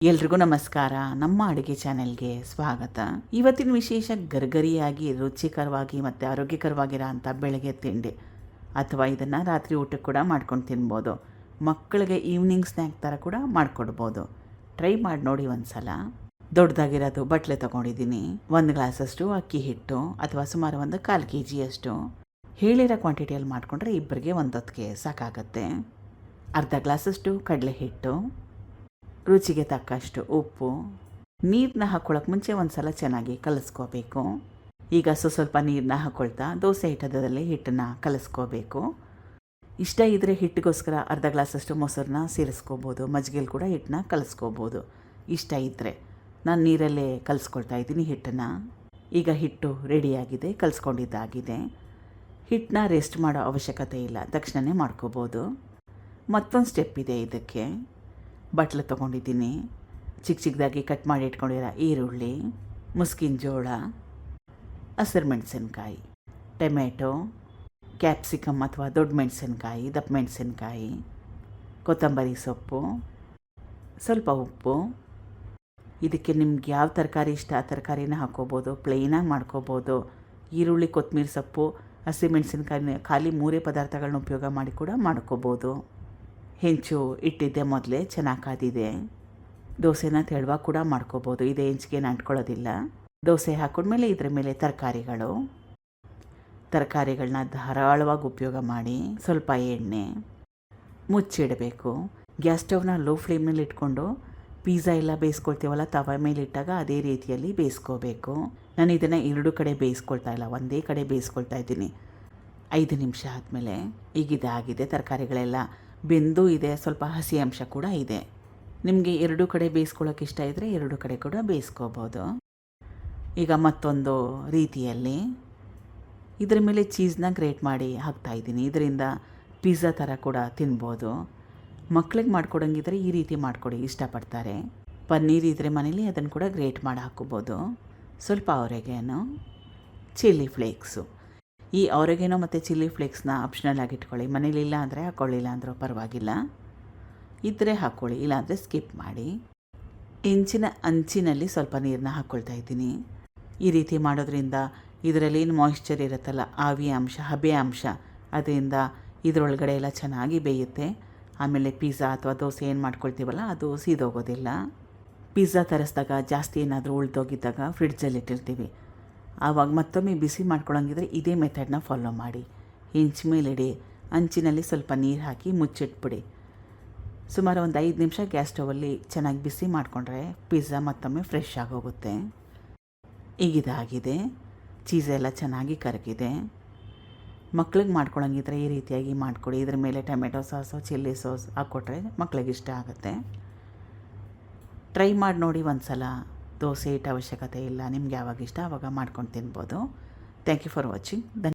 ಎಲ್ರಿಗೂ ನಮಸ್ಕಾರ. ನಮ್ಮ ಅಡುಗೆ ಚಾನೆಲ್ಗೆ ಸ್ವಾಗತ. ಇವತ್ತಿನ ವಿಶೇಷ ಗರಿಗರಿಯಾಗಿ ರುಚಿಕರವಾಗಿ ಮತ್ತು ಆರೋಗ್ಯಕರವಾಗಿರೋ ಅಂಥ ಬೆಳಗ್ಗೆ ತಿಂಡಿ, ಅಥವಾ ಇದನ್ನು ರಾತ್ರಿ ಊಟಕ್ಕೆ ಕೂಡ ಮಾಡ್ಕೊಂಡು ತಿನ್ಬೋದು. ಮಕ್ಕಳಿಗೆ ಈವ್ನಿಂಗ್ ಸ್ನ್ಯಾಕ್ ಥರ ಕೂಡ ಮಾಡಿಕೊಡ್ಬೋದು. ಟ್ರೈ ಮಾಡಿ ನೋಡಿ ಒಂದು ಸಲ. ದೊಡ್ಡದಾಗಿರೋದು ಬಟ್ಲೆ ತೊಗೊಂಡಿದ್ದೀನಿ. 1 ಗ್ಲಾಸಷ್ಟು ಅಕ್ಕಿ ಹಿಟ್ಟು, ಅಥವಾ ಸುಮಾರು ಒಂದು 1/4 kg ಹೇಳಿರೋ ಕ್ವಾಂಟಿಟಿಯಲ್ಲಿ ಮಾಡಿಕೊಂಡ್ರೆ ಇಬ್ಬರಿಗೆ ಒಂದೊತ್ತಿಗೆ ಸಾಕಾಗತ್ತೆ. ಅರ್ಧ ಗ್ಲಾಸಷ್ಟು ಕಡಲೆ ಹಿಟ್ಟು, ರುಚಿಗೆ ತಕ್ಕಷ್ಟು ಉಪ್ಪು, ನೀರನ್ನ ಹಾಕ್ಕೊಳ್ಳೋಕೆ ಮುಂಚೆ ಒಂದು ಸಲ ಚೆನ್ನಾಗಿ ಕಲಿಸ್ಕೋಬೇಕು. ಈಗ ಸ್ವಲ್ಪ ನೀರನ್ನ ಹಾಕ್ಕೊಳ್ತಾ ದೋಸೆ ಹಿಟ್ಟದಲ್ಲಿ ಹಿಟ್ಟನ್ನು ಕಲಿಸ್ಕೋಬೇಕು. ಇಷ್ಟ ಇದ್ದರೆ ಹಿಟ್ಟಿಗೋಸ್ಕರ ಅರ್ಧ ಗ್ಲಾಸಷ್ಟು ಮೊಸರನ್ನ ಸೇರಿಸ್ಕೋಬೋದು. ಮಜ್ಜಿಗೆಲಿ ಕೂಡ ಹಿಟ್ಟನ್ನ ಕಲಿಸ್ಕೋಬೋದು ಇಷ್ಟ ಇದ್ದರೆ. ನಾನು ನೀರಲ್ಲೇ ಕಲಿಸ್ಕೊಳ್ತಾ ಇದ್ದೀನಿ ಹಿಟ್ಟನ್ನು. ಈಗ ಹಿಟ್ಟು ರೆಡಿಯಾಗಿದೆ, ಕಲಿಸ್ಕೊಂಡಿದ್ದಾಗಿದೆ. ಹಿಟ್ಟನ್ನ ರೆಸ್ಟ್ ಮಾಡೋ ಅವಶ್ಯಕತೆ ಇಲ್ಲ, ತಕ್ಷಣವೇ ಮಾಡ್ಕೋಬೋದು. ಮತ್ತೊಂದು ಸ್ಟೆಪ್ ಇದೆ ಇದಕ್ಕೆ. ಬಟ್ಲು ತೊಗೊಂಡಿದ್ದೀನಿ. ಚಿಕ್ಕದಾಗಿ ಕಟ್ ಮಾಡಿ ಇಟ್ಕೊಂಡಿರೋ ಈರುಳ್ಳಿ, ಮುಸ್ಕಿನ ಜೋಳ, ಹಸಿರು ಮೆಣಸಿನ್ಕಾಯಿ, ಟೊಮೆಟೊ, ಕ್ಯಾಪ್ಸಿಕಮ್ ಅಥವಾ ದೊಡ್ಡ ಮೆಣಸಿನ್ಕಾಯಿ, ದಪ್ಪ ಮೆಣಸಿನ್ಕಾಯಿ, ಕೊತ್ತಂಬರಿ ಸೊಪ್ಪು, ಸ್ವಲ್ಪ ಉಪ್ಪು. ಇದಕ್ಕೆ ನಿಮ್ಗೆ ಯಾವ ತರಕಾರಿ ಇಷ್ಟ ಆ ತರಕಾರಿನ ಹಾಕ್ಕೋಬೋದು, ಪ್ಲೇನಾಗಿ ಮಾಡ್ಕೋಬೋದು. ಈರುಳ್ಳಿ, ಕೊತ್ತಂಬರಿ ಸೊಪ್ಪು, ಹಸಿಮೆಣಸಿನ್ಕಾಯಿ ಖಾಲಿ 3 ಪದಾರ್ಥಗಳನ್ನ ಉಪಯೋಗ ಮಾಡಿ ಕೂಡ ಮಾಡ್ಕೋಬೋದು. ಹೆಂಚು ಇಟ್ಟಿದ್ದೆ ಮೊದಲೇ, ಚೆನ್ನಾಗಿ ಕಾದಿದೆ. ದೋಸೆನ ತೆಳುವಾಗಿ ಕೂಡ ಮಾಡ್ಕೋಬೋದು, ಇದೇ ಹೆಂಚಿಗೆ ಅಂಟ್ಕೊಳ್ಳೋದಿಲ್ಲ. ದೋಸೆ ಹಾಕೊಂಡ್ಮೇಲೆ ಇದ್ರ ಮೇಲೆ ತರಕಾರಿಗಳನ್ನ ಧಾರಾಳವಾಗಿ ಉಪಯೋಗ ಮಾಡಿ, ಸ್ವಲ್ಪ ಎಣ್ಣೆ ಮುಚ್ಚಿಡಬೇಕು. ಗ್ಯಾಸ್ ಸ್ಟವ್ನ ಲೋ ಫ್ಲೇಮ್ನಲ್ಲಿ ಇಟ್ಕೊಂಡು ಪಿಜ್ಜಾ ಎಲ್ಲ ಬೇಯಿಸ್ಕೊಳ್ತೀವಲ್ಲ ತವ ಮೇಲೆ ಇಟ್ಟಾಗ ಅದೇ ರೀತಿಯಲ್ಲಿ ಬೇಯಿಸ್ಕೋಬೇಕು. ನಾನು ಇದನ್ನು 2 ಕಡೆ ಬೇಯಿಸ್ಕೊಳ್ತಾ ಇಲ್ಲ, ಒಂದೇ ಕಡೆ ಬೇಯಿಸ್ಕೊಳ್ತಾ ಇದ್ದೀನಿ. 5 ನಿಮಿಷ ಆದಮೇಲೆ ಈಗ ಇದಾಗಿದೆ. ತರಕಾರಿಗಳೆಲ್ಲ ಬೆಂದು ಇದೆ, ಸ್ವಲ್ಪ ಹಸಿ ಅಂಶ ಕೂಡ ಇದೆ. ನಿಮಗೆ 2 ಕಡೆ ಬೇಯಿಸ್ಕೊಳ್ಳೋಕೆ ಇಷ್ಟ ಇದ್ದರೆ 2 ಕಡೆ ಕೂಡ ಬೇಯಿಸ್ಕೋಬೋದು. ಈಗ ಮತ್ತೊಂದು ರೀತಿಯಲ್ಲಿ ಇದರ ಮೇಲೆ ಚೀಸ್ನ ಗ್ರೇಟ್ ಮಾಡಿ ಹಾಕ್ತಾಯಿದ್ದೀನಿ. ಇದರಿಂದ ಪಿಜ್ಜಾ ಥರ ಕೂಡ ತಿನ್ಬೋದು. ಮಕ್ಳಿಗೆ ಮಾಡ್ಕೊಡಂಗಿದ್ರೆ ಈ ರೀತಿ ಮಾಡಿಕೊಡಿ, ಇಷ್ಟಪಡ್ತಾರೆ. ಪನ್ನೀರ್ ಇದ್ದರೆ ಮನೇಲಿ ಅದನ್ನು ಕೂಡ ಗ್ರೇಟ್ ಮಾಡಿ ಹಾಕ್ಕೋಬೋದು. ಸ್ವಲ್ಪ ಆರೆಗಾನೋ, ಚಿಲ್ಲಿ ಫ್ಲೇಕ್ಸು. ಈ ಆರೆಗಾನೋ ಮತ್ತು ಚಿಲ್ಲಿ ಫ್ಲೇಕ್ಸ್ನ ಆಪ್ಷನಲ್ ಆಗಿ ಇಟ್ಕೊಳ್ಳಿ. ಮನೇಲಿಲ್ಲ ಅಂದರೆ ಹಾಕ್ಕೊಳ್ಳಿಲ್ಲ ಅಂದರೂ ಪರವಾಗಿಲ್ಲ, ಇದ್ದರೆ ಹಾಕ್ಕೊಳ್ಳಿ, ಇಲ್ಲಾಂದರೆ ಸ್ಕಿಪ್ ಮಾಡಿ. ಅಂಚಿನಲ್ಲಿ ಸ್ವಲ್ಪ ನೀರನ್ನ ಹಾಕ್ಕೊಳ್ತಾ ಇದ್ದೀನಿ. ಈ ರೀತಿ ಮಾಡೋದ್ರಿಂದ ಇದರಲ್ಲಿ ಏನು ಮಾಯಿಶ್ಚರ್ ಇರುತ್ತಲ್ಲ, ಆವಿ ಅಂಶ, ಹಬೆ ಅಂಶ, ಅದರಿಂದ ಇದರೊಳಗಡೆ ಎಲ್ಲ ಚೆನ್ನಾಗಿ ಬೇಯುತ್ತೆ. ಆಮೇಲೆ ಪಿಜ್ಜಾ ಅಥವಾ ದೋಸೆ ಏನು ಮಾಡ್ಕೊಳ್ತೀವಲ್ಲ ಅದು ಸೀದೋಗೋದಿಲ್ಲ. ಪಿಜ್ಜಾ ತರಿಸಿದಾಗ ಜಾಸ್ತಿ ಏನಾದರೂ ಉಳಿದೋಗಿದ್ದಾಗ ಫ್ರಿಡ್ಜಲ್ಲಿ ಇಟ್ಟಿರ್ತೀವಿ, ಆವಾಗ ಮತ್ತೊಮ್ಮೆ ಬಿಸಿ ಮಾಡ್ಕೊಳ್ಳೋಂಗಿದ್ರೆ ಇದೇ ಮೆಥಡ್ನ ಫಾಲೋ ಮಾಡಿ. ಹೆಂಚು ಮೇಲಿಡಿ, ಅಂಚಿನಲ್ಲಿ ಸ್ವಲ್ಪ ನೀರು ಹಾಕಿ ಮುಚ್ಚಿಟ್ಬಿಡಿ. ಸುಮಾರು ಒಂದು 5 ನಿಮಿಷ ಗ್ಯಾಸ್ ಸ್ಟವಲ್ಲಿ ಚೆನ್ನಾಗಿ ಬಿಸಿ ಮಾಡಿಕೊಂಡ್ರೆ ಪಿಜ್ಜಾ ಮತ್ತೊಮ್ಮೆ ಫ್ರೆಶ್ ಆಗೋಗುತ್ತೆ. ಈಗಿದಾಗಿದೆ, ಚೀಸೆಲ್ಲ ಚೆನ್ನಾಗಿ ಕರಗಿದೆ. ಮಕ್ಳಿಗೆ ಮಾಡ್ಕೊಳ್ಳೋಂಗಿದ್ರೆ ಈ ರೀತಿಯಾಗಿ ಮಾಡಿಕೊಡಿ. ಇದ್ರ ಮೇಲೆ ಟೊಮೆಟೊ ಸಾಸು, ಚಿಲ್ಲಿ ಸಾಸ್ ಹಾಕ್ಕೊಟ್ರೆ ಮಕ್ಳಿಗೆ ಇಷ್ಟ ಆಗುತ್ತೆ. ಟ್ರೈ ಮಾಡಿ ನೋಡಿ ಒಂದು ಸಲ. ದೋಸೆ ಹಿಟ್ಟು ಅವಶ್ಯಕತೆ ಇಲ್ಲ, ನಿಮ್ಗೆ ಯಾವಾಗ ಇಷ್ಟ ಆವಾಗ ಮಾಡ್ಕೊಂಡು ತಿನ್ಬೋದು. Thank you for watching.